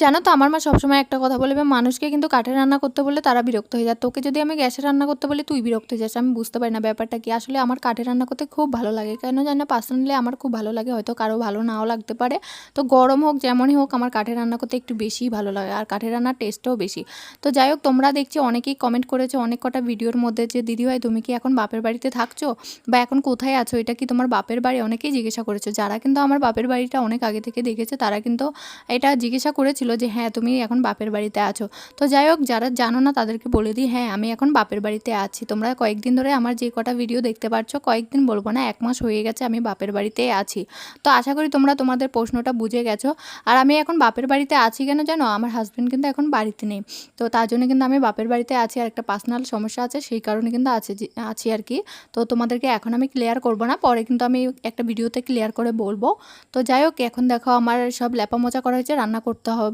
জানো তো আমার মা সবসময় একটা কথা বলবে, মানুষকে কিন্তু কাঠে রান্না করতে বললে তারা বিরক্ত হয়ে যায়। তোকে যদি আমি গ্যাসে রান্না করতে বলি তুই বিরক্ত হয়ে যাস। আমি বুঝতে পারি না ব্যাপারটা কি। আসলে আমার কাঠে রান্না করতে খুব ভালো লাগে, কেন জানি না, পার্সোনালি আমার খুব ভালো লাগে, হয়তো কারো ভালো নাও লাগতে পারে। তো গরম হোক যেমনই হোক আমার কাঠে রান্না করতে একটু বেশিই ভালো লাগে, আর কাঠে রান্নার টেস্টও বেশি। তো যাই হোক, তোমরা দেখছি অনেকেই কমেন্ট করেছো অনেক কটা ভিডিওর মধ্যে যে দিদিভাই তুমি কি এখন বাপের বাড়িতে থাকছো বা এখন কোথায় আছো, এটা কি তোমার বাপের বাড়ি, অনেকেই জিজ্ঞাসা করেছো। যারা কিন্তু আমার বাপের বাড়িটা অনেক আগে থেকে দেখেছে তারা কিন্তু এটা জিজ্ঞাসা করেছিল যে হ্যাঁ তুমি এখন বাপের বাড়িতে আছো। তো যাই হোক, যারা জানো না তাদেরকে বলে দিই, হ্যাঁ আমি এখন বাপের বাড়িতে আছি। তোমরা কয়েকদিন ধরে আমার যে কটা ভিডিও দেখতে পাচ্ছ, কয়েকদিন বলবো না, 1 মাস হয়ে গেছে আমি বাপের বাড়িতে আছি। তো আশা করি তোমরা তোমাদের প্রশ্নটা বুঝে গেছো। আর আমি এখন বাপের বাড়িতে আছি কেন জানো, আমার হাজব্যান্ড কিন্তু এখন বাড়িতে নেই। তো তার জন্য কিন্তু আমি বাপের বাড়িতে আছি, আর একটা পার্সোনাল সমস্যা আছে সেই কারণে কিন্তু আছি আর কি। তো তোমাদেরকে এখন আমি ক্লিয়ার করবো না, পরে কিন্তু আমি একটা ভিডিওতে ক্লিয়ার করে বলবো। তো যাই হোক, এখন দেখো আমার সব ল্যাপা মোচা করা হয়েছে, রান্না করতে হবে।